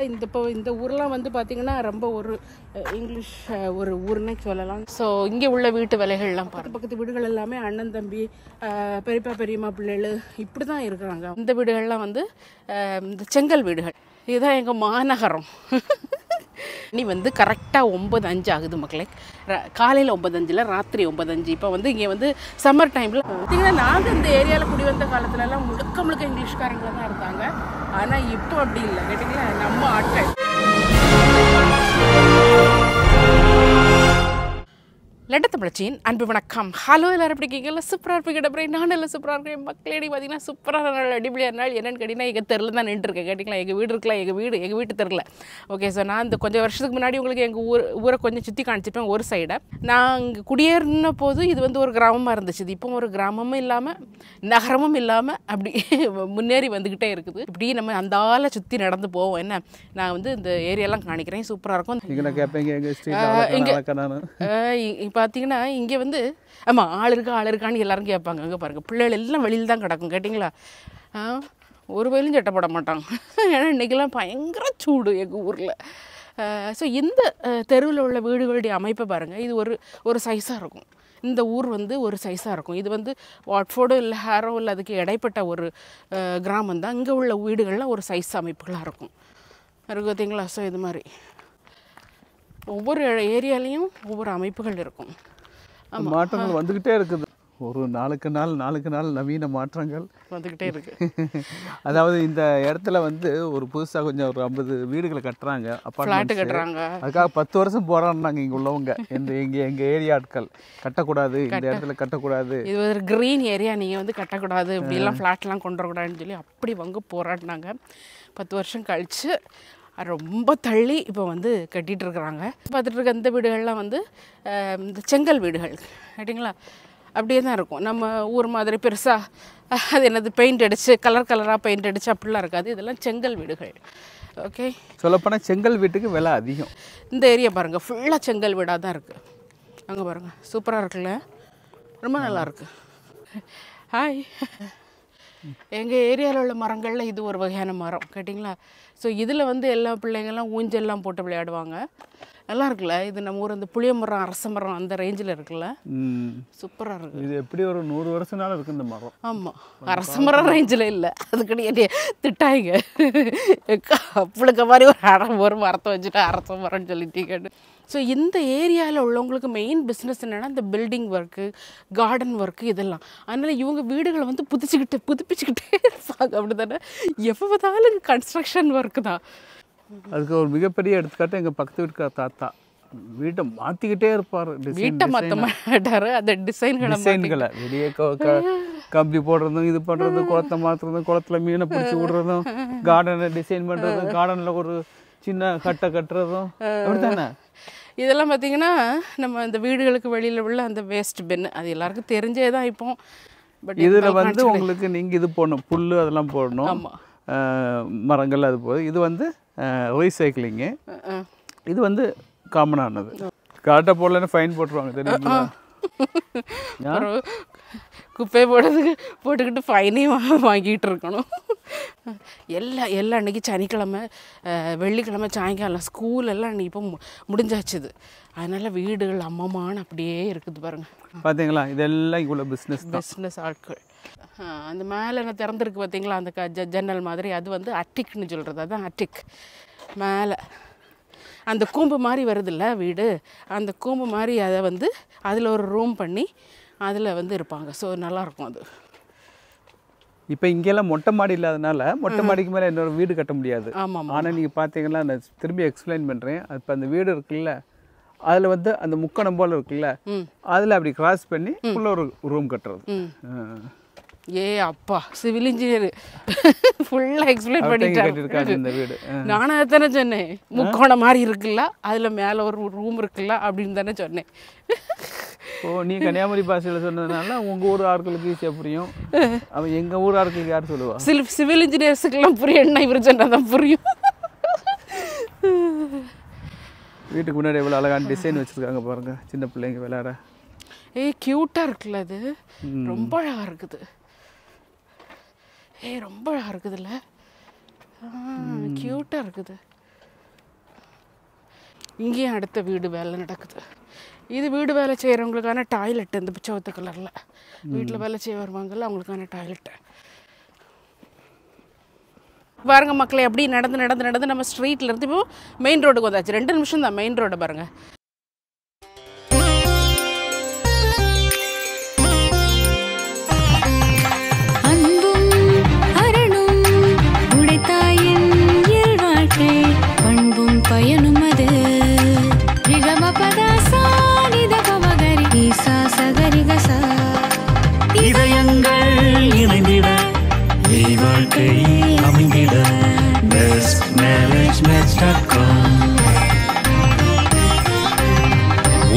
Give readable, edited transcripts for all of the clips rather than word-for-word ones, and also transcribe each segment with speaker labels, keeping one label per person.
Speaker 1: இந்த ஊர்லாம் வந்து பார்த்தீங்கன்னா ரொம்ப ஒரு இங்கிலீஷ் ஒரு ஊர்னே சொல்லலாம். ஸோ இங்கே உள்ள வீட்டு விலைகள்லாம் பக்கத்து வீடுகள் எல்லாமே அண்ணன் தம்பி பெரியப்பா பெரியம்மா பிள்ளைகள் இப்படி தான் இருக்கிறாங்க. இந்த வீடுகள்லாம் வந்து இந்த செங்கல் வீடுகள். இதுதான் எங்கள் மாநகரம். நீ வந்து கரெக்டாக 9:05 ஆகுது மக்களே. காலையில் 9:05, ராத்திரி 9:05. இப்போ வந்து இங்கே வந்து சம்மர் டைமில் பார்த்தீங்கன்னா நாங்கள் இந்த ஏரியாவில் குடி வந்த காலத்துலலாம் முழுக்க இங்கிலீஷ்காரங்க தான் இருந்தாங்க. ஆனால் இப்போ அப்படி இல்லை கேட்டிங்களா, நம்ம ஆட்கள். லெட்டத்தமிழச்சியின் அன்பு வணக்கம். ஹலோ, எல்லாரும் எப்படி இருக்கீங்களா? சூப்பராக இருப்பீங்க. அப்புறம் நான் எல்லாம் சூப்பராக இருக்கேன். மக்களேடி பார்த்தீங்கன்னா சூப்பரான நாள், அடிப்படையான நாள். என்னென்னு கேட்டிங்கன்னா எங்கள் தெருவில் தான் நின்றுருக்கேன். கேட்டிங்களா, எங்கள் வீடு இருக்கலாம், எங்கள் வீட்டு தெருவில். ஓகே, ஸோ நான் இந்த கொஞ்சம் வருஷத்துக்கு முன்னாடி உங்களுக்கு எங்கள் ஊரை கொஞ்சம் சுற்றி காணிச்சிப்பேன். ஒரு சைடை நான் இங்கே குடியேறின போது இது வந்து ஒரு கிராமமாக இருந்துச்சு. இது இப்போ ஒரு கிராமமும் இல்லாமல் நகரமும் இல்லாமல் அப்படி முன்னேறி வந்துக்கிட்டே இருக்குது. இப்படி நம்ம அந்த ஆளை சுற்றி நடந்து போவோம். என்ன, நான் வந்து இந்த ஏரியாலாம் காணிக்கிறேன். சூப்பராக இருக்கும். இங்கே பார்த்தீங்கன்னா இங்கே வந்து ஆமாம் ஆள் இருக்கான்னு எல்லாரும் கேட்பாங்க. அங்கே பாருங்கள், பிள்ளைகள் எல்லாம் வெளியில் தான் கிடக்கும். கேட்டிங்களா, ஒரு வயலும் சட்டை போட மாட்டாங்க. ஏன்னா இன்றைக்கெல்லாம் பயங்கர சூடு எங்கள் ஊரில். ஸோ இந்த தெருவில் உள்ள வீடுகளுடைய அமைப்பை பாருங்கள். இது ஒரு சைஸாக இருக்கும். இந்த ஊர் வந்து ஒரு சைஸாக இருக்கும். இது வந்து வாட்ஃபோர்டோ இல்லை ஹேரோ இல்லை அதுக்கு இடைப்பட்ட ஒரு கிராமம் தான். இங்கே உள்ள வீடுகள்லாம் ஒரு சைஸ் அமைப்புகளாக இருக்கும். பார்த்தீங்களா? ஸோ இது மாதிரி ஒவ்வொரு ஏரியாலையும் ஒவ்வொரு அமைப்புகள் இருக்கும்.
Speaker 2: மாற்றங்கள் வந்துக்கிட்டே இருக்குது. ஒரு நாளுக்கு நாள் நவீன மாற்றங்கள்
Speaker 1: வந்துக்கிட்டே இருக்கு.
Speaker 2: அதாவது இந்த இடத்துல வந்து ஒரு புதுசாக கொஞ்சம் ஒரு 50 வீடுகளை கட்டுறாங்க,
Speaker 1: ஃப்ளாட்டு கட்டுறாங்க.
Speaker 2: அதுக்காக 10 வருஷம் போராடினாங்க இங்கே உள்ளவங்க. எங்கள் ஏரியா ஆட்கள் கட்டக்கூடாது, இந்த இடத்துல கட்டக்கூடாது,
Speaker 1: இது ஒரு க்ரீன் ஏரியா, நீங்கள் வந்து கட்டக்கூடாது, இப்படிலாம் ஃப்ளாட்லாம் கொண்டு வரக்கூடாதுன்னு சொல்லி அப்படி போராடினாங்க. 10 வருஷம் கழித்து ரொம்ப தள்ளி இப்போ வந்து கட்டிகிட்டு இருக்கிறாங்க. பார்த்துட்டு இருக்க இந்த வீடுகள்லாம் வந்து இந்த செங்கல் வீடுகள். கேட்டிங்களா, அப்படியே தான் இருக்கும். நம்ம ஊர் மாதிரி பெருசாக அது என்னது பெயிண்ட் அடித்து கலராக பெயிண்ட் அடித்து அப்படிலாம் இருக்காது. இதெல்லாம் செங்கல் வீடுகள். ஓகே,
Speaker 2: சொல்லப்போனால் செங்கல் வீட்டுக்கு விலை அதிகம்.
Speaker 1: இந்த ஏரியா பாருங்கள், ஃபுல்லாக செங்கல் வீடாக தான் இருக்குது. அங்கே பாருங்கள், சூப்பராக இருக்குல்ல, ரொம்ப நல்லாயிருக்கு. ஹாய், எங்கள் ஏரியாவில் உள்ள மரங்களில் இது ஒரு வகையான மரம். கேட்டிங்களா, ஸோ இதில் வந்து எல்லா பிள்ளைங்கள்லாம் ஊஞ்சல்லாம் போட்டு விளையாடுவாங்க. நல்லா இருக்குல்ல. இது நம்ம ஊர் அந்த புளிய மரம், அரச மரம் அந்த ரேஞ்சில் இருக்குல்ல, சூப்பராக இருக்குது.
Speaker 2: இது எப்படி ஒரு 100 வருஷனால இருக்குது இந்த மரம்.
Speaker 1: ஆமாம், அரச மரம் ரேஞ்சில் இல்லை, அதுக்கடி என்னைய திட்டாயிங்க. அப்பளுக்க மாதிரி ஒரு மரத்தை வச்சுட்டு அரச மரம்னு சொல்லிட்டீங்கன்னு. ஸோ இந்த ஏரியாவில் உள்ளவங்களுக்கு மெயின் பிஸ்னஸ் என்னென்னா இந்த பில்டிங் ஒர்க்கு, கார்டன் ஒர்க்கு இதெல்லாம். அதனால் இவங்க வீடுகளை வந்து புதுப்பிச்சுக்கிட்டே இருப்பாங்க. அப்படி தானே, எப்போ பார்த்தாலும் கன்ஸ்ட்ரக்ஷன் ஒர்க்கு தான்.
Speaker 2: அதுக்கு ஒரு மிகப்பெரிய எடுத்துக்காட்டு எங்கள் பக்கத்து வீட்டுக்கார தாத்தா வீட்டை மாற்றிக்கிட்டே இருப்பார்.
Speaker 1: வீட்டை மாற்ற மாட்டார், அந்த டிசைன்களை
Speaker 2: வெளியே கம்பி போடுறதும், இது பண்ணுறதும், குளத்தை மாற்றுறதும், குளத்தில் மீனை பிடிச்சி விடுறதும், கார்டனை டிசைன் பண்ணுறதும், கார்டனில் ஒரு சின்ன கட்டை கட்டுறதும், அப்படித்தானே.
Speaker 1: இதெல்லாம் பார்த்திங்கன்னா நம்ம இந்த வீடுகளுக்கு வெளியில் உள்ள அந்த வேஸ்ட் பின், அது எல்லாருக்கும் தெரிஞ்சே தான் இப்போ. பட்
Speaker 2: இதில் வந்து உங்களுக்கு நீங்கள் இது போடணும், புல் அதெல்லாம் போடணும்.
Speaker 1: ஆமாம்,
Speaker 2: மரங்கள் அது போகுது. இது வந்து ரீசைக்கிளிங்கு. இது வந்து காமனானது. கரெக்டாக போடலன்னு ஃபைன் போட்டுருவாங்க தெரியுமா.
Speaker 1: குப்பையை போட்டுக்கிட்டு ஃபைனையும் வாங்கிட்டு இருக்கணும். எல்லாம் அன்றைக்கி சனிக்கிழமை வெள்ளிக்கிழமை சாயங்காலம் ஸ்கூலெல்லாம் அன்றைக்கி இப்போ முடிஞ்சாச்சுது. அதனால் வீடுகள் அம்மம்மான்னு அப்படியே இருக்குது பாருங்கள்.
Speaker 2: பார்த்தீங்களா, இதெல்லாம் இவ்வளோ பிஸ்னஸ்
Speaker 1: ஆட்கள். அந்த மேலே என்ன திறந்துருக்கு பார்த்தீங்களா, அந்த ஜன்னல் மாதிரி, அது வந்து அட்டிக்னு சொல்கிறது. அதுதான் அட்டிக். மேலே அந்த கூம்பு மாதிரி வருதில்ல வீடு, அந்த கூம்பு மாதிரி அதை வந்து அதில் ஒரு ரூம் பண்ணி அதில் வந்து இருப்பாங்க. ஸோ நல்லாயிருக்கும் அது.
Speaker 2: இப்போ இங்கெல்லாம் மொட்டை மாடி இல்லாதனால மொட்டை மாடிக்கு மேலே இன்னொரு வீடு கட்ட முடியாது.
Speaker 1: ஆமாம்,
Speaker 2: ஆனால் நீங்கள் பார்த்தீங்கன்னா, நான் திரும்பி எக்ஸ்பிளைன் பண்ணுறேன். இப்போ அந்த வீடு இருக்குல்ல, அதில் வந்து அந்த முக்கணம் போல் இருக்குல்ல, அதில் அப்படி கிராஸ் பண்ணி உள்ள ஒரு ரூம் கட்டுறது.
Speaker 1: ஏ அப்பா, சிவில் இன்ஜினியர் ஃபுல்லாக எக்ஸ்பிளைன் பண்ணிட்டாங்க
Speaker 2: இந்த வீடு.
Speaker 1: நானும் அதை தானே சொன்னேன், முக்கோணம் மாதிரி இருக்குல்ல, அதில் மேலே ஒரு ரூம் இருக்குல்ல அப்படின்னு தானே சொன்னேன்.
Speaker 2: ஓ, நீ கன்னியாகுமரி பாஷையில் சொன்னதுனால உங்கள் ஊர் ஆட்களுக்கு ஈஸியாக புரியும். அவன் எங்கள் ஊர் ஆட்களுக்கு யார் சொல்லுவா?
Speaker 1: சிவில் இன்ஜினியர்ஸுக்கெல்லாம் புரியும், என்ன இவர் சொன்னால் தான் புரியும்.
Speaker 2: வீட்டுக்கு முன்னாடி எவ்வளோ அழகான டிசைன் வச்சுருக்காங்க பாருங்கள், சின்ன பிள்ளைங்க விளையாட.
Speaker 1: க்யூட்டாக இருக்குல்ல, அது ரொம்ப அழகாக இருக்குது. ரொம்ப அழகாக இருக்குதுல்ல, க்யூட்டாக இருக்குது. இங்கேயும் அடுத்த வீடு வேலை நடக்குது. இது வீடு வேலை செய்கிறவங்களுக்கான டாய்லெட், இந்த பிச்சவத்த கலரில் வீட்டில் வேலை செய்ய வருவாங்கல்ல அவங்களுக்கான டாய்லெட்டு. பாருங்கள் மக்களே, அப்படி நடந்து நடந்து நடந்து நம்ம ஸ்ட்ரீட்டில் இருந்து இப்போ மெயின் ரோடுக்கு வந்தாச்சு. 2 நிமிஷம் தான் மெயின் ரோடை பாருங்கள்.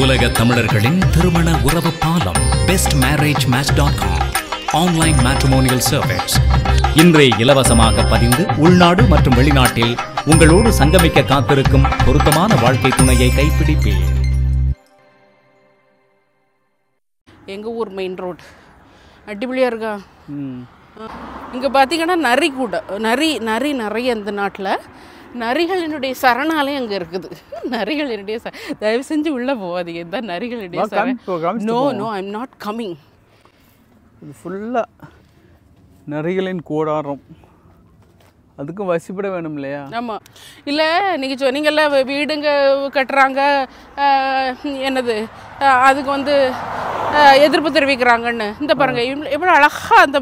Speaker 3: உலக தமிழர்களின் திருமண உறவு பாலம் bestmarriagematch.com ஆன்லைன் மேட்ரிமோனியல் சர்வீஸ். இன்றே இலவசமாக பதிந்து உள்நாடு மற்றும் வெளிநாட்டில் உங்களோடு சங்கமிக்க காத்திருக்கும் பொருத்தமான வாழ்க்கை துணையை கைப்பிடிப்பேன்.
Speaker 1: எங்கள் ஊர் மெயின் ரோடு அடிப்பொலியாக இருக்கா. இங்கே பார்த்தீங்கன்னா நரி கூட நிறைய இந்த நாட்டில் நரிகளினுடைய சரணாலயம் அங்கே இருக்குது. நரிகளினுடைய தயவு செஞ்சு உள்ளே போகாதீங்க. இதுதான் நரிகளினுடைய சரண். No I am not coming.
Speaker 2: இது ஃபுல்லாக நரிகளின் கூடாரம். அதுக்கும் வசிப்பட வேணும் இல்லையா?
Speaker 1: ஆமாம். இல்லை நீங்கள் சொன்னீங்கல்ல வீடுங்க கட்டுறாங்க, என்னது அதுக்கு வந்து எதிர்ப்பு தெரிவிக்கிறாங்கன்னு. இந்த பாருங்கள் எவ்வளோ அழகாக அந்த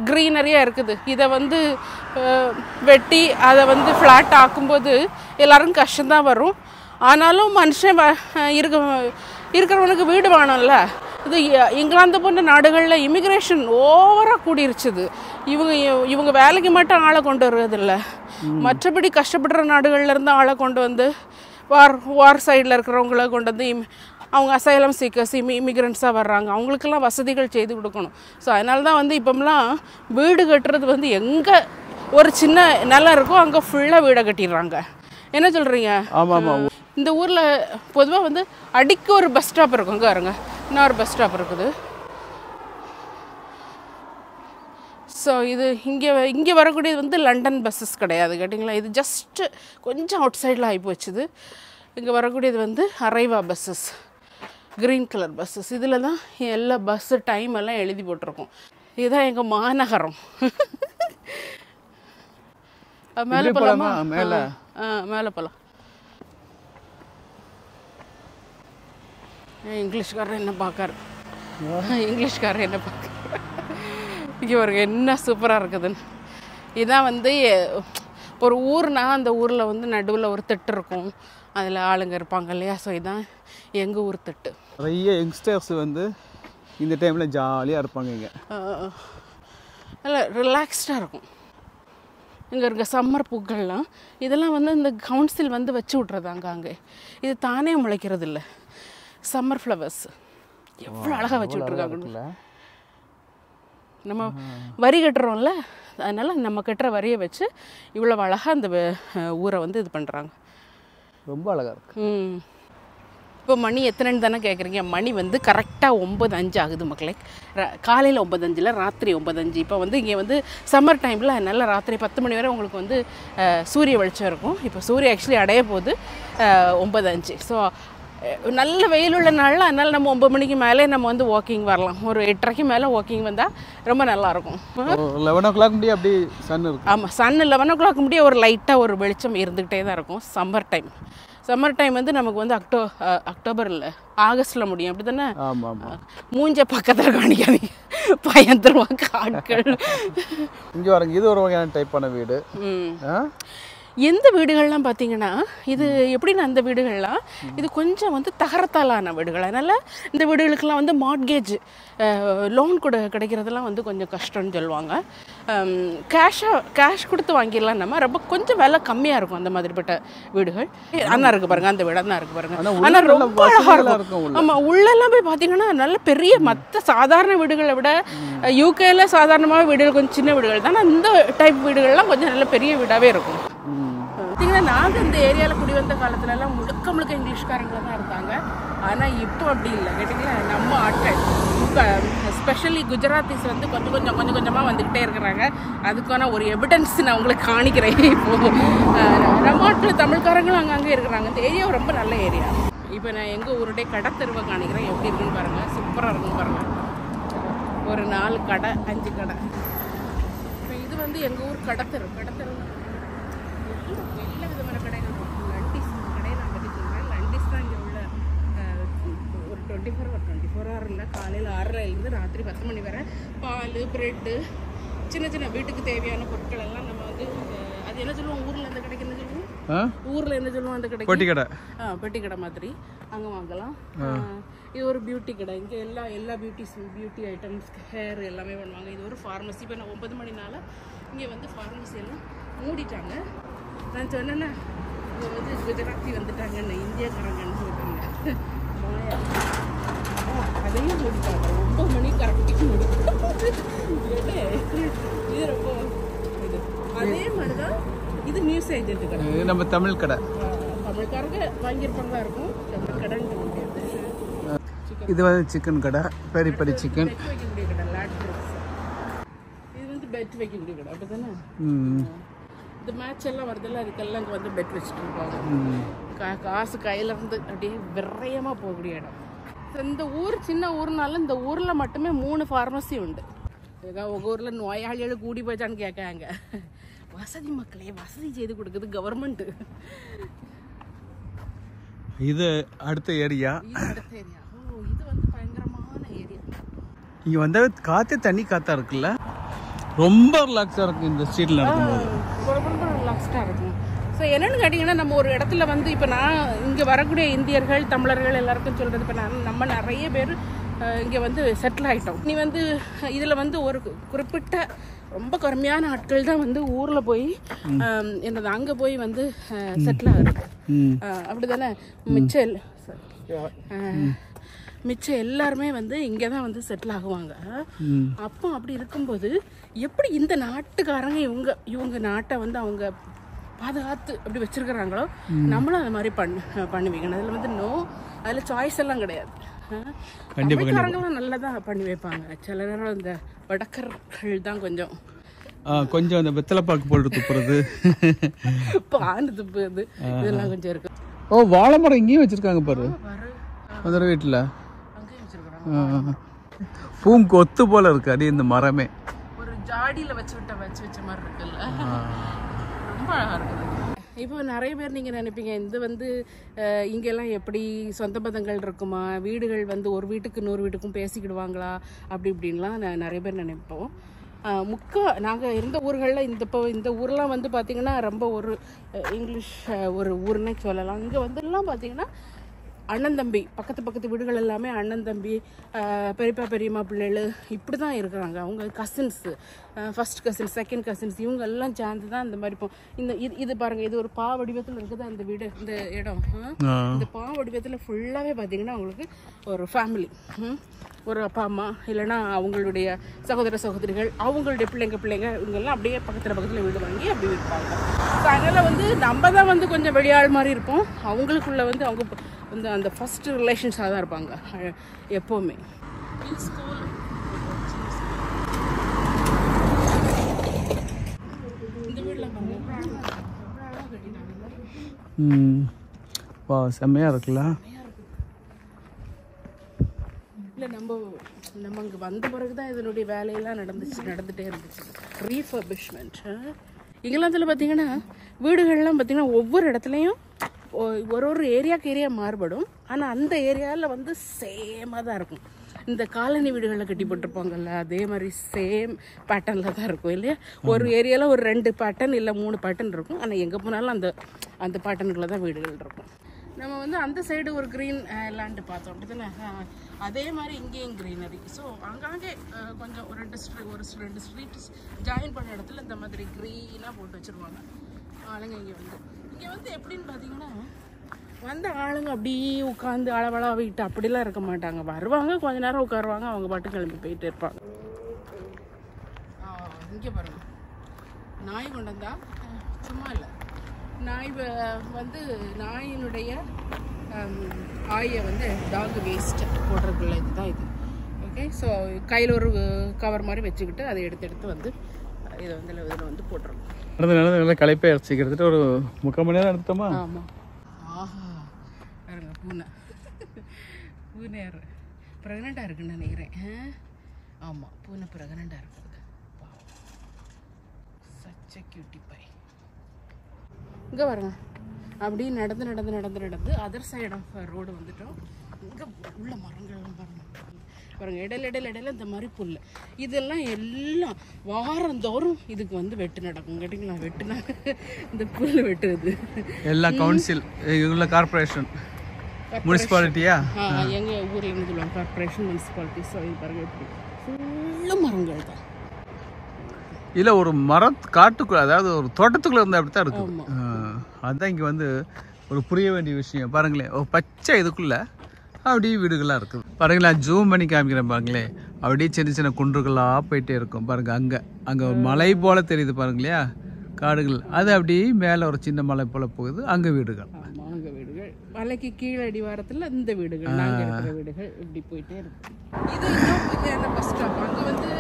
Speaker 1: க்ரீனரியாக இருக்குது. இதை வந்து வெட்டி அதை வந்து ஃப்ளாட் ஆக்கும்போது எல்லோரும் கஷ்டம்தான் வரும். ஆனாலும் மனுஷன் இருக்கிறவனுக்கு வீடு வேணும்ல. இது இங்கிலாந்து போன்ற நாடுகளில் இமிக்ரேஷன் ஓவராக கூடிருச்சுது. இவங்க வேலைக்கு மட்டும் ஆளை கொண்டு வர்றதில்ல, மற்றபடி கஷ்டப்படுற நாடுகள்லேருந்து ஆளை கொண்டு வந்து வார் சைடில் இருக்கிறவங்கள கொண்டு வந்து அவங்க அசைலம் சீக்கர்ஸ் இமிக்ரெண்ட்ஸாக வர்றாங்க. அவங்களுக்கெல்லாம் வசதிகள் செய்து கொடுக்கணும். ஸோ அதனால தான் வந்து இப்போம்லாம் வீடு கட்டுறது வந்து எங்கே ஒரு சின்ன நிலம் இருக்கோ அங்கே ஃபுல்லாக வீடை கட்டிடுறாங்க. என்ன சொல்கிறீங்க?
Speaker 2: ஆமாம் ஆமாம்.
Speaker 1: இந்த ஊரில் பொதுவாக வந்து அடிக்க ஒரு பஸ் ஸ்டாப் இருக்கும். இங்கே இருங்க, இன்னொரு பஸ் ஸ்டாப் இருக்குது. ஸோ இது இங்கே வரக்கூடியது வந்து லண்டன் பஸ்ஸஸ் கிடையாது கேட்டிங்களா. இது ஜஸ்ட்டு கொஞ்சம் அவுட் சைடில் ஆகி போச்சுது. இங்கே வரக்கூடியது வந்து அரைவா பஸ்ஸஸ், க்ரீன் கலர் பஸ்ஸஸ். இதில் தான் எல்லா பஸ்ஸு டைம் எல்லாம் எழுதி போட்டிருக்கோம். இதுதான் எங்கள் மாநகரம். மேலே போகலாமா? மேலே போகலாம். இங்கிலீஷ்காரர் என்ன பார்க்காரு, இங்கிலீஷ்காரர் என்ன பார்க்க. இங்கே ஒரு என்ன சூப்பராக இருக்குதுன்னு. இதுதான் வந்து ஒரு ஊர்னா அந்த ஊரில் வந்து நடுவில் ஒரு திட்டு இருக்கும், அதில் ஆளுங்க இருப்பாங்க இல்லையா. ஸோ இதுதான் எங்கள் ஊர் திட்டு.
Speaker 2: நிறைய யங்ஸ்டர்ஸ் வந்து இந்த டைமில் ஜாலியாக இருப்பாங்க. இங்கே
Speaker 1: நல்லா ரிலாக்ஸ்டாக இருக்கும். இங்கே இருக்க சம்மர் பூக்கள்லாம் இதெல்லாம் வந்து இந்த கவுன்சில் வந்து வச்சு விட்றதாங்க. அங்கே இது தானே முளைக்கிறது இல்லை. சம்மர் ஃப்ளவர்ஸ் எவ்வளோ அழகாக வச்சு விட்ருக்காங்க. நம்ம வரி கட்டுறோம்ல, அதனால் நம்ம கட்டுற வரியை வச்சு இவ்வளோ அழகாக அந்த ஊரை வந்து இது பண்ணுறாங்க.
Speaker 2: ரொம்ப அழகாக இருக்குது.
Speaker 1: இப்போ மணி எத்தனைன்னு தானே கேட்குறீங்க. மணி வந்து கரெக்டாக 9:05 ஆகுது மக்களே. காலையில் 9:05 ராத்திரி 9:05. இப்போ வந்து இங்கே வந்து சம்மர் டைமில் அதனால் ராத்திரி 10 மணி வரை உங்களுக்கு வந்து சூரிய வெளிச்சம் இருக்கும். இப்போ சூரிய ஆக்சுவலி அடைய போகுது 9:05. ஸோ நல்ல வெயில் உள்ள நாளில் அதனால் நம்ம 9 மணிக்கு மேலே நம்ம வந்து வாக்கிங் வரலாம். ஒரு 8:30க்கு மேலே வாக்கிங் வந்தால் ரொம்ப நல்லாயிருக்கும்.
Speaker 2: 11 o'clock முடிய அப்படி சன் இருக்கும்.
Speaker 1: ஆமாம், சன் 11 o'clock முடிய ஒரு லைட்டாக ஒரு வெளிச்சம் இருந்துக்கிட்டே தான் இருக்கும். சம்மர் டைம் வந்து நமக்கு வந்து அக்டோபர் இல்லை ஆகஸ்ட்டில் முடியும், அப்படி தானே?
Speaker 2: ஆமாம் ஆமாம்.
Speaker 1: மூஞ்ச பக்கத்தில் காணிக்காதீங்க, பயந்துருவாங்க ஆட்கள்.
Speaker 2: இங்கே வரங்க. இது ஒரு வகையான டைப்பான வீடு.
Speaker 1: எந்த வீடுகள்லாம் பார்த்தீங்கன்னா இது எப்படின்னா, அந்த வீடுகள்லாம் இது கொஞ்சம் வந்து தகரத்தாலான வீடுகள். அதனால் இந்த வீடுகளுக்கெல்லாம் வந்து மார்ட்கேஜ் லோன் கூட கிடைக்கிறதெல்லாம் வந்து கொஞ்சம் கஷ்டம்னு சொல்லுவாங்க. கேஷ் கொடுத்து வாங்கிடலாம். நம்ம ரொம்ப கொஞ்சம் விலை கம்மியாக இருக்கும் அந்த மாதிரிப்பட்ட வீடுகள். அண்ணா இருக்குது பாருங்கள், அந்த வீடு அண்ணா இருக்குது பாருங்கள். ஆனால் ரொம்ப அழகாக இருக்கும். ஆமாம், உள்ளெல்லாம் போய் பார்த்தீங்கன்னா நல்ல பெரிய மற்ற சாதாரண வீடுகளை விட யூகேல சாதாரணமாக வீடுகள் கொஞ்சம் சின்ன வீடுகள் தான். இந்த டைப் வீடுகள்லாம் கொஞ்சம் நல்ல பெரிய வீடாகவே இருக்கும். பார்த்தீங்கன்னா நாங்கள் இந்த ஏரியாவில் குடி வந்த காலத்துலலாம் முழுக்க இங்கிலீஷ்காரங்க தான் இருந்தாங்க. ஆனால் இப்போ அப்படி இல்லை கேட்டிங்களா. நம்ம ஆட்கள் இப்போ ஸ்பெஷலி குஜராத்திஸ் வந்து கொஞ்சம் கொஞ்சமாக வந்துக்கிட்டே இருக்கிறாங்க. அதுக்கான ஒரு எவிடன்ஸ் நான் உங்களுக்கு காணிக்கிறேன். இப்போது நம்ம ஆட்கள் தமிழ்காரங்களும் அங்கங்கே இருக்கிறாங்க. இந்த ஏரியா ரொம்ப நல்ல ஏரியா. இப்போ நான் எங்கள் ஊருடைய கடை தெருவை காணிக்கிறேன். எப்படி இருக்குன்னு பாருங்கள். சூப்பராக இருக்குன்னு பாருங்கள். ஒரு 4 கடை 5 கடை. இப்போ இது வந்து எங்கள் ஊர் கடத்தெரு. எல்லா விதமான கடைகள் இருக்கும். லண்டிஸ் கடையை நான் பற்றி சொல்கிறேன். லண்டிஸ் தான் இங்கே உள்ள ஒரு 24 hour இல்லை. காலையில் 6:30 ராத்திரி 10 மணி வரை பால், ப்ரெட்டு, சின்ன வீட்டுக்கு தேவையான பொருட்கள் எல்லாம் நம்ம வந்து அது என்ன சொல்லுவோம் ஊரில் எந்த கடைக்கு என்ன சொல்லுவோம்? ஊரில் என்ன சொல்லுவோம் அந்த கடைக்கு? பெட்டி கடை மாதிரி அங்கே வாங்கலாம். இது ஒரு பியூட்டி கடை. இங்கே எல்லா பியூட்டி ஐட்டம்ஸ், ஹேர் எல்லாமே பண்ணுவாங்க. இது ஒரு ஃபார்மசி. இப்போ நான் 9 மணினால இங்கே வந்து ஃபார்மசி எல்லாம் மூடிட்டாங்க. நான் சொன்னேன்னா இங்கே வந்து குஜராத்தி வந்துட்டாங்கன்னு, இந்தியாக்காரங்கன்னு சொல்லிட்டாங்க. மாயா அதையும் மூடிட்டாங்க. 9 மணி கரெக்டாக மூடிட்டாங்க. இது ரொம்ப இது அதே மாதிரி தான் இது நியூஸ் ஏஜென்ட் கடை.
Speaker 2: நம்ம தமிழ் கடை.
Speaker 1: தமிழ்காரங்க வாங்கியிருப்பாங்களா இருக்கும். தமிழ் கடைன்னு முடியாது.
Speaker 2: இது வந்து சிக்கன் கடை. பெரி சிக்கன்
Speaker 1: வைக்கக்கூடிய கடை. இது வந்து பெட் வைக்கக்கூடிய கடை. அப்படி தானே இந்த மேட்ச் எல்லாம் வருதில்ல, அதுக்கெல்லாம் இங்கே வந்து பெட் வச்சுட்டு இருப்பாங்க. காசு கையில இருந்து அப்படியே விரயமாக போகக்கூடிய இடம். இந்த ஊர் சின்ன ஊர்னால இந்த ஊரில் மட்டுமே 3 ஃபார்மசி உண்டு. உங்கள் ஊரில் நோயாளிகள் கூடி போச்சான்னு கேட்காங்க. வசதி மக்களே வசதி செய்து கொடுக்குது கவர்மெண்ட்.
Speaker 2: இது அடுத்த ஏரியா.
Speaker 1: இது வந்து பயங்கரமான ஏரியா.
Speaker 2: இங்கே வந்தாவே காற்றே தண்ணி காற்றா இருக்குல்ல. ரொம்ப ரிலாக்ஸாக இருக்கும் இந்த ஸ்ட்ரீட்டில் இருக்கும்போது.
Speaker 1: ரொம்ப ரிலாக்ஸ்டாக இருக்கும். ஸோ என்னென்னு கேட்டிங்கன்னா நம்ம ஒரு இடத்துல வந்து இப்போ நான் இங்கே வரக்கூடிய இந்தியர்கள் தமிழர்கள் எல்லாருக்கும் சொல்கிறது, இப்போ நம்ம நிறைய பேர் இங்கே வந்து செட்டில் ஆகிட்டோம். நீ வந்து இதில் வந்து ஒரு குறிப்பிட்ட ரொம்ப கருமையான ஆட்கள் தான் வந்து ஊரில் போய் என்னது அங்கே போய் வந்து செட்டில் ஆகுறது. அப்படி தானே மிச்சம் எல்லாருமே வந்து இங்கே தான் வந்து செட்டில் ஆகுவாங்க. அப்போ அப்படி இருக்கும்போது எப்படி இந்த நாட்டுக்காரங்க இவங்க நாட்டை வந்து அவங்க பாதுகாத்து அப்படி வச்சிருக்கிறாங்களோ நம்மளும் அந்த மாதிரி பண்ணுவீங்க. அதில் வந்து அதில் சாய்ஸ் எல்லாம் கிடையாது. தமிழ்காரங்களாம் நல்லா தான் பண்ணி வைப்பாங்க. சில நேரம் இந்த வடக்கர்கள் தான் கொஞ்சம்
Speaker 2: அந்த வெத்தலைப்பாக்கு போட்டு துப்புறது,
Speaker 1: பாண்டு துப்புறது இதெல்லாம் கொஞ்சம் இருக்கு.
Speaker 2: வாழை மரம் இங்கேயும் வச்சிருக்காங்க பாரு. அந்த வீட்டில் பூங்கொத்து போல இருக்கு. அடி இந்த மரமே
Speaker 1: ஒரு ஜாடியில் வச்ச மாதிரி இருக்குல்ல. ரொம்ப அழகா இருக்குது. இப்போ நிறைய பேர் நீங்கள் நினைப்பீங்க இது வந்து இங்கெல்லாம் எப்படி சொந்த பந்தங்கள் இருக்குமா, வீடுகள் வந்து ஒரு வீட்டுக்கு இன்னொரு வீட்டுக்கும் பேசிக்கிடுவாங்களா அப்படி இப்படின்லாம் நிறைய பேர் நினைப்போம். நாங்கள் இருந்த ஊர்களில் இந்த ஊர்லாம் வந்து பார்த்திங்கன்னா ரொம்ப ஒரு இங்கிலீஷ் ஒரு ஊர்னே சொல்லலாம். இங்கே வந்துலாம் பார்த்திங்கன்னா அண்ணன் தம்பி பக்கத்து வீடுகள் எல்லாமே அண்ணன் தம்பி, பெரியப்பா பெரியம்மா பிள்ளைகள் இப்படி தான் இருக்கிறாங்க. அவங்க cousins, first cousins, second cousins இவங்க எல்லாம் சேர்ந்து தான் இந்த மாதிரி இது பாருங்கள். இது ஒரு பா வடிவத்தில் இருக்குது அந்த வீடு, இந்த இடம். இந்த பா வடிவத்தில் ஃபுல்லாகவே பார்த்திங்கன்னா அவங்களுக்கு ஒரு ஃபேமிலி, ஒரு அப்பா அம்மா இல்லைன்னா அவங்களுடைய சகோதர சகோதரிகள், அவங்களுடைய பிள்ளைங்க இவங்கெல்லாம் அப்படியே பக்கத்தில் வீடு வாங்கி அப்படி இருப்பாங்க. ஸோ அதனால் வந்து நம்ம தான் வந்து கொஞ்சம் வெளியாள் மாதிரி இருப்போம். அவங்களுக்குள்ள வந்து அவங்க வந்து அந்த ஃபர்ஸ்ட் ரிலேஷன்ஸாக தான் இருப்பாங்க எப்போவுமே. இந்த வீடெலாம்
Speaker 2: செம்மையாக இருக்குல்ல.
Speaker 1: இல்லை நம்ம இங்கே வந்த பிறகு தான் இதனுடைய வேலையெல்லாம் நடந்துகிட்டே இருந்துச்சு. ரீஃபர்பிஷ்மெண்ட். இங்கிலாந்தில் பார்த்தீங்கன்னா வீடுகள்லாம் பார்த்தீங்கன்னா ஒவ்வொரு இடத்துலையும் ஒரு ஏரியா மாறுபடும். ஆனால் அந்த ஏரியாவில் வந்து சேமாக தான் இருக்கும். இந்த காலனி வீடுகளில் கட்டி போட்டிருப்பாங்கல்ல அதே மாதிரி சேம் பேட்டர்னில் தான் இருக்கும் இல்லையா. ஒரு ஏரியாவில் ஒரு 2 பேட்டர்ன் இல்லை 3 பேட்டர்ன் இருக்கும். ஆனால் எங்கே போனாலும் அந்த பேட்டர்னுக்குள்ள தான் வீடுகள் இருக்கும். நம்ம வந்து அந்த சைடு ஒரு க்ரீன் லேண்டு பார்த்தோம் அப்படி தானே. அதே மாதிரி இங்கேயும் க்ரீனரி. ஸோ அங்கங்கே கொஞ்சம் ஒரு 2 ஸ்ட்ரீட்ஸ் ஜாயின் பண்ண இடத்துல இந்த மாதிரி க்ரீனாக போட்டு வச்சுருவாங்க ஆளுங்க. இங்கே வந்து எப்படின்னு பார்த்தீங்கன்னா வந்த ஆளுங்க அப்படியே உட்காந்து அளவளா வீட்டு அப்படிலாம் இருக்க மாட்டாங்க. வருவாங்க, கொஞ்ச நேரம் உட்காருவாங்க, அவங்க பாட்டு கிளம்பி போயிட்டு இருப்பாங்க. இங்கே பாருங்க, நாய் கொண்டு வந்தா சும்மா இல்லை, நாய் வந்து நாயினுடைய ஆயை வந்து டாக் வேஸ்ட் போடுறதுக்குள்ள இதுதான் இது. ஓகே, ஸோ கையில் ஒரு கவர் மாதிரி வச்சுக்கிட்டு அதை எடுத்து வந்து இதை வந்து இதில் வந்து போட்டுருவோம்.
Speaker 2: நடந்து நல்லா களைப்பை அரைச்சிக்கிறதுட்டு ஒரு 3/4 மணி நேரம் எடுத்தோமா?
Speaker 1: ஆமாம். ஆஹா பாருங்க, பூனை ப்ரெக்னெண்ட்டாக இருக்குன்னு நினைக்கிறேன். ஆமாம், பூனை ப்ரெக்னெண்ட்டாக இருக்குது. சச்ச கியூட்டி பை. இங்கே பாருங்க, அப்படியே நடந்து அதர் சைட் ஆஃப் ரோடு வந்துட்டோம். இங்கே உள்ள மரங்கள்லாம் பாருங்க இடையில இந்த மாதிரி புல் இதெல்லாம் எல்லாம் வாரந்தோறும் இதுக்கு வந்து வெட்டு நடக்கும். கேட்டிங்களா, வெட்டுனா இந்த புல் வெட்டுறது
Speaker 2: எல்லாம் கவுன்சில் உள்ள கார்பரேஷன் முனிசிபாலிட்டியா
Speaker 1: எங்கள் ஊரில் இருந்து சொல்லுவாங்க கார்பரேஷன் முனிசிபாலிட்டி. ஸோ இது பாருங்க எப்படி ஃபுல்லாக மரங்கள் தான்.
Speaker 2: இல்லை ஒரு காட்டுக்குள்ள, அதாவது ஒரு தோட்டத்துக்குள்ள இருந்தால் அப்படி தான் இருக்கும். அதுதான் இங்கே வந்து ஒரு புரிய வேண்டிய விஷயம். பாருங்களேன், ஒரு பச்சை இதுக்குள்ள அப்படியே வீடுகளாக இருக்குது. பாருங்களேன், ஜூம் பண்ணி காமிக்கிறேன் பாருங்களேன். அப்படியே சின்ன குன்றுகளாக போயிட்டே இருக்கும். பாருங்க, அங்கே ஒரு மலை போல தெரியுது பாருங்களேயா, காடுகள். அது அப்படியே மேலே ஒரு சின்ன மலை போல போகுது. அங்கே வீடுகள்,
Speaker 1: அங்கே வீடுகள், மலைக்கு கீழே அடிவாரத்தில் இந்த வீடுகள், நாங்கள் இருக்கிற வீடுகள் இப்படி போயிட்டே இருக்கு. இது என்ன பஸ் ஸ்டாப். அங்கே வந்து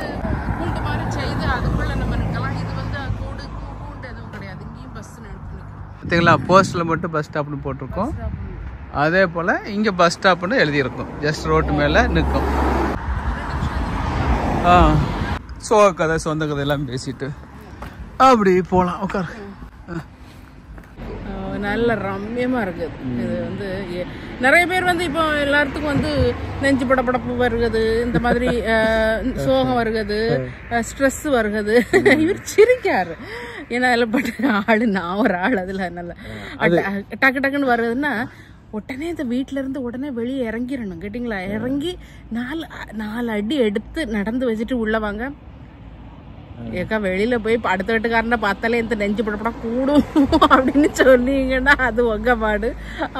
Speaker 1: கூண்டு மாதிரி செய்து அதுக்குள்ளே நம்ம இருக்கலாம். இது வந்து கூண்டு எதுவும் கிடையாது. இங்கேயும் பஸ் நடத்து
Speaker 2: பார்த்தீங்களா, போஸ்ட்டில் மட்டும் பஸ் ஸ்டாப்னு போட்டிருக்கோம். அதே போல் இங்கே பஸ் ஸ்டாப்னு எழுதியிருக்கும். ஜஸ்ட் ரோட்டு மேலே நிற்கும். கதை சொந்த கதை எல்லாம் பேசிட்டு அப்படி போகலாம். உட்கார்.
Speaker 1: நல்ல ரம்யமாக இருக்குது. இது வந்து நிறைய பேர் வந்து இப்போ எல்லாத்துக்கும் வந்து நெஞ்சு படப்படப்பு வருகிறது, இந்த மாதிரி சோகம் வருகிறது, ஸ்ட்ரெஸ் வருகிறது. இவர் சிரிக்காரு. ஏன்னா அதில் பட்ட ஆள் நான் ஒரு ஆள். அதில் நல்லா டக்குன்னு வருதுன்னா உடனே இந்த வீட்டில இருந்து உடனே வெளியே இறங்கிடணும். கேட்டிங்களா, இறங்கி 4 அடி எடுத்து நடந்து வச்சுட்டு உள்ள வாங்க. ஏக்கா வெளியில போய் அடுத்த வீட்டுக்காரனை பார்த்தாலே இந்த நெஞ்சு படப்படா கூடும் அப்படின்னு சொன்னீங்கன்னா அது உங்க பாடு.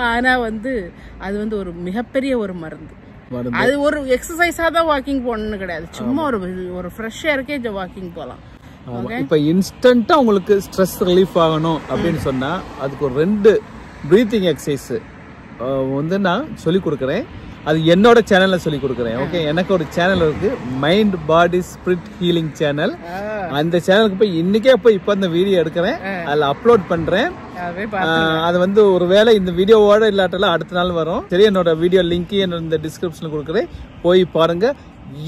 Speaker 1: ஆனா வந்து அது வந்து ஒரு மிகப்பெரிய ஒரு மருந்து. அது ஒரு எக்ஸசைஸா தான் வாக்கிங் போகணும்னு கிடையாது. சும்மா ஒரு ஃப்ரெஷ் ஏருக்கே வாக்கிங் போகலாம்.
Speaker 2: இப்ப இன்ஸ்டன்ட்டா உங்களுக்கு ஸ்ட்ரெஸ் ரிலீஃப் ஆகணும் அப்படின்னு சொன்னா அதுக்கு ஒரு 2 பிரீத்திங் எக்ஸசைஸ் வந்து நான் சொல்லி கொடுக்குறேன். அது என்னோட சேனல்ல சொல்லி கொடுக்குறேன். ஓகே, எனக்கு ஒரு சேனல் இருக்கு, மைண்ட் பாடி ஸ்பிரிட் ஹீலிங் சேனல். அந்த சேனலுக்கு போய் இன்னைக்கே போய் இப்ப இந்த வீடியோ எடுக்கிறேன், அதில் அப்லோட் பண்றேன். அது வந்து ஒருவேளை இந்த வீடியோவோட இல்லாட்டெல்லாம் அடுத்த நாள் வரும். சரி, என்னோட வீடியோ லிங்க் என்னோட இந்த டிஸ்கிரிப்ஷன்ல கொடுக்குறேன், போய் பாருங்க.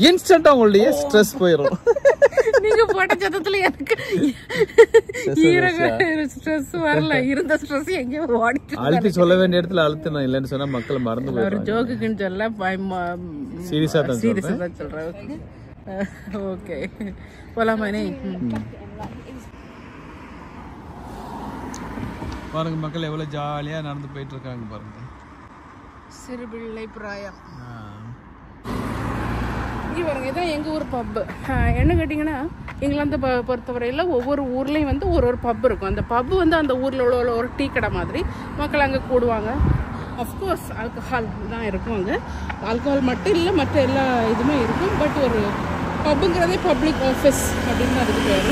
Speaker 2: இன்ஸ்டன்ட்டா உங்களுடைய ஸ்ட்ரெஸ் போயிடும்.
Speaker 1: நீங்க போட்ட சத்தத்துல எனக்கு ஸ்ட்ரெஸ் வரல. இருந்த ஸ்ட்ரெஸ் எங்கேயோ ஓடிட்டு
Speaker 2: அழுத்தி சொல்ல வேண்டிய இடத்துல அழுத்தணும். இல்லைன்னு சொன்னா மக்கள் மறந்து போயிடும்.
Speaker 1: ஒரு ஜோக்குன்னு சொல்ல
Speaker 2: சீரியஸா தான்
Speaker 1: சொல்றேன். ஓகே, போலாமானே.
Speaker 2: பாருங்க மக்கள் எவ்வளவு ஜாலியா நடந்து போயிட்டு இருக்காங்க பாருங்க.
Speaker 1: சிறுபிள்ளை பிராயம். இங்கே பாருங்க, இதான் எங்கள் ஊர் பப்பு. என்ன கேட்டிங்கன்னா, இங்கிலாந்து பொறுத்தவரையில் ஒவ்வொரு ஊர்லேயும் வந்து ஒரு பப் இருக்கும். அந்த பப்பு வந்து அந்த ஊரில் உள்ள ஒரு டீ கடை மாதிரி மக்கள் அங்கே கூடுவாங்க. அஃப்கோர்ஸ் ஆல்கஹால் தான் இருக்கும் அங்கே. ஆல்கஹால் மட்டும் இல்லை, மற்ற எல்லா இதுவுமே இருக்கும். பட் ஒரு பப்புங்கிறதே பப்ளிக் ஆஃபீஸ் அப்படின்னு அதுக்கு பேர்.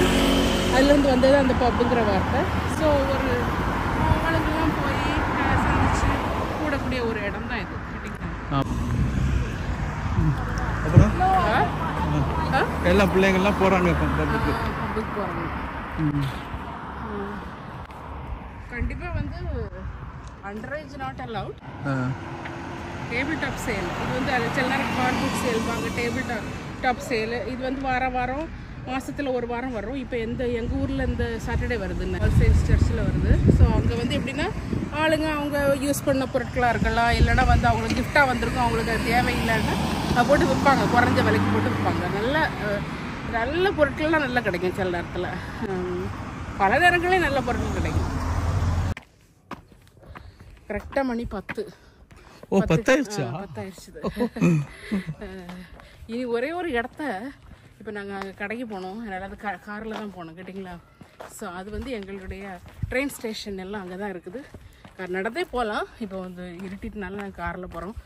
Speaker 1: அதுலேருந்து வந்தது அந்த பப்புங்கிற வார்த்தை. ஸோ ஒரு ஆளுங்கெல்லாம் போய் சந்திச்சு கூடக்கூடிய ஒரு இடம் தான் இது.
Speaker 2: எல்லா பிள்ளைங்கள்லாம் போறாங்க பப்புக்கு
Speaker 1: போறாங்க. கண்டிப்பா வந்து underage not allowed. Table top sale இது வந்து சில நேரம் கார்புட் சேல் வாங்க. டேபிள் டாப் சேல் இது வந்து வாரம் மாதத்தில் ஒரு வாரம் வரும். இப்போ எங்கள் ஊரில் இந்த சாட்டர்டே வருதுன்னு ஆல் சேல்ஸ் சர்ச்சில் வருது. ஸோ அங்கே வந்து எப்படின்னா ஆளுங்க அவங்க யூஸ் பண்ண பொருட்களாக இருக்கலாம், இல்லைன்னா வந்து அவங்களுக்கு கிஃப்டாக வந்திருக்கும், அவங்களுக்கு அது தேவையில்லைன்னா போட்டு விற்பாங்க. குறைஞ்ச விலைக்கு போட்டு விற்பாங்க. நல்ல பொருட்கள்லாம் நல்லா கிடைக்கும். சில நேரத்தில் பல நேரங்களே நல்ல பொருட்கள் கிடைக்கும். கரெக்டாக மணி 10. 10 இனி ஒரே ஒரு இடத்த இப்போ நாங்கள் அங்கே கடைக்கு போனோம். அதனால் அது காரில் தான் போனோம். கேட்டிங்களா. ஸோ அது வந்து எங்களுடைய ட்ரெயின் ஸ்டேஷன் எல்லாம் அங்கே தான் இருக்குது. நடந்தே போகலாம். இப்போ வந்து இருட்டிட்டுனால நாங்கள் காரில் போகிறோம்.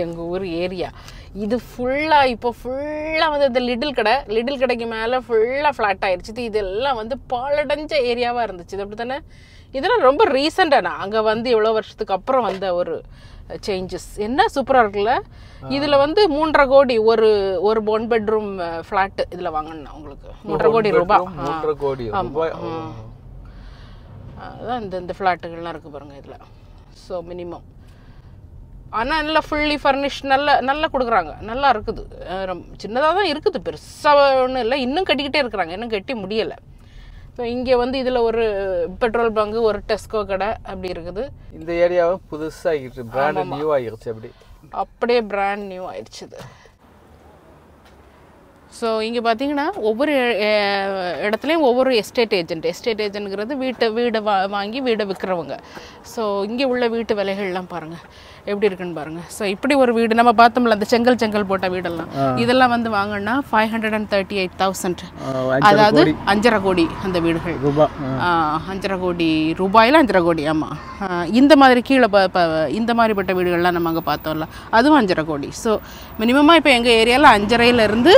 Speaker 1: எங்கள் ஊர் ஏரியா இது ஃபுல்லாக இப்போ ஃபுல்லாக வந்து இந்த லிட்டில் கடைக்கு மேலே ஃபுல்லாக ஃப்ளாட் ஆயிடுச்சு. இதெல்லாம் வந்து பாழடைஞ்ச ஏரியாவாக இருந்துச்சு. இது அப்படி தானே? இதெல்லாம் ரொம்ப ரீசெண்டாக அங்கே வந்து எவ்வளோ வருஷத்துக்கு அப்புறம் வந்த ஒரு சேஞ்சஸ். என்ன சூப்பராக இருக்குல்ல. இதில் வந்து 3.5 கோடி ஒரு 1 பெட்ரூம் ஃப்ளாட்டு இதில் வாங்கணும் உங்களுக்கு 3.5 கோடி ரூபாய்.
Speaker 2: 3.5 கோடி ரூபாய்.
Speaker 1: அதான் இந்த ஃப்ளாட்டுகள்லாம் இருக்குது பாருங்கள் இதில். ஸோ மினிமம் ஆனால் நல்லா ஃபுல்லி ஃபர்னிஷ் நல்லா கொடுக்குறாங்க. நல்லா இருக்குது. சின்னதாக தான் இருக்குது, பெருசாக ஒன்றும் இல்லை. இன்னும் கட்டிக்கிட்டே இருக்கிறாங்க, இன்னும் கட்டி முடியலை. ஸோ இங்கே வந்து இதில் ஒரு பெட்ரோல் பங்கு, ஒரு டெஸ்கோ கடை அப்படி இருக்குது.
Speaker 2: இந்த ஏரியாவை புதுசாகிடுச்சு, பிராண்ட் நியூ ஆகிடுச்சு.
Speaker 1: அப்படியே பிராண்ட் நியூ ஆயிடுச்சு இது. ஸோ இங்கே பார்த்தீங்கன்னா ஒவ்வொரு இடத்துலையும் ஒவ்வொரு எஸ்டேட் ஏஜென்ட்ங்கிறது வீடை வாங்கி வீடை விற்கிறவங்க. ஸோ இங்கே உள்ள வீட்டு விலைகள்லாம் பாருங்கள் எப்படி இருக்குன்னு பாருங்கள். ஸோ இப்படி ஒரு வீடு நம்ம பார்த்தோம்ல, அந்த செங்கல் போட்ட வீடெல்லாம், இதெல்லாம் வந்து வாங்கினா 538,000, அதாவது 5.5 கோடி அந்த வீடுகள். 5.5 கோடி ரூபாயில் 5.5 கோடி. ஆமாம், இந்த மாதிரி கீழே இந்த மாதிரிப்பட்ட வீடுகள்லாம் நம்ம அங்கே பார்த்தோம்ல, அதுவும் 5.5 கோடி. ஸோ மினிமமாக இப்போ எங்கள் ஏரியாவில் 5.5லேருந்து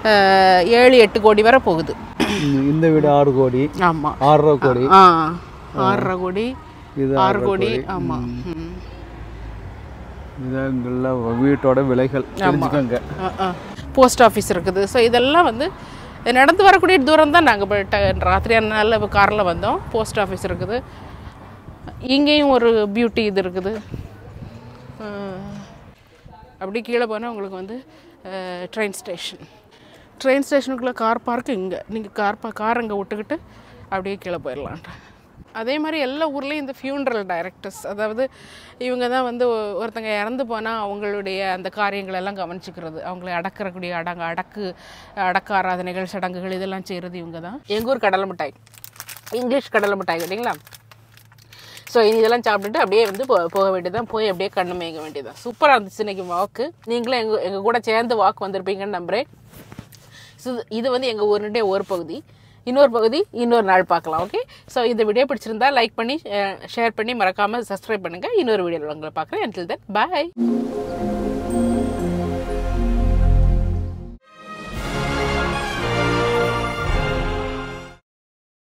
Speaker 1: 7-8 கோடி வரை போகுது.
Speaker 2: இந்த வீடு 6 கோடி.
Speaker 1: ஆமாம்,
Speaker 2: 6.5 கோடி.
Speaker 1: 6.5 கோடி, 6 கோடி. ஆமாம்,
Speaker 2: இதெல்லாம் வீட்டோட விலைகள் தெரிஞ்சுக்கோங்க.
Speaker 1: போஸ்ட் ஆஃபீஸ் இருக்குது. ஸோ இதெல்லாம் வந்து நடந்து வரக்கூடிய தூரம் தான். நாங்கள் ராத்திரியான நாளில் காரில் வந்தோம். போஸ்ட் ஆஃபீஸ் இருக்குது. இங்கேயும் ஒரு பியூட்டி இது இருக்குது. அப்படி கீழே போனால் உங்களுக்கு வந்து ட்ரெயின் ஸ்டேஷனுக்குள்ளே கார் பார்க்கு இங்கே. நீங்கள் கார் அங்கே விட்டுக்கிட்டு அப்படியே கீழே போயிடலான்ட்டு. அதே மாதிரி எல்லா ஊர்லேயும் இந்த ஃபியூனரல் டைரக்டர்ஸ், அதாவது இவங்க தான் வந்து ஒருத்தங்க இறந்து போனால் அவங்களுடைய அந்த காரியங்களெல்லாம் கவனிச்சிக்கிறது, அவங்களை அடக்கக்கூடிய அடக்க ஆராதனைகள், சடங்குகள் இதெல்லாம் செய்கிறது இவங்க தான். எங்கள் ஊர் கடலை மிட்டாய், இங்கிலீஷ் கடலை மிட்டாய் கேட்டிங்களா? ஸோ இதெல்லாம் சாப்பிட்டுட்டு அப்படியே வந்து போக வேண்டியதான். போய் அப்படியே கண்ணு மேய்க்க வேண்டியதான். சூப்பராக இருந்துச்சு இன்றைக்கி வாக்கு. நீங்களும் எங்கள் கூட சேர்ந்து வாக்கு வந்திருப்பீங்கன்னு நம்புகிறேன். ஸோ இது வந்து எங்கள் ஊருடைய ஒரு பகுதி. இன்னொரு பகுதி இன்னொரு நாள் பார்க்கலாம். ஓகே, ஸோ இந்த வீடியோ பிடிச்சிருந்தா லைக் பண்ணி ஷேர் பண்ணி மறக்காமல் சப்ஸ்கிரைப் பண்ணுங்கள். இன்னொரு வீடியோவில் உங்களை பார்க்குறேன். until then, bye.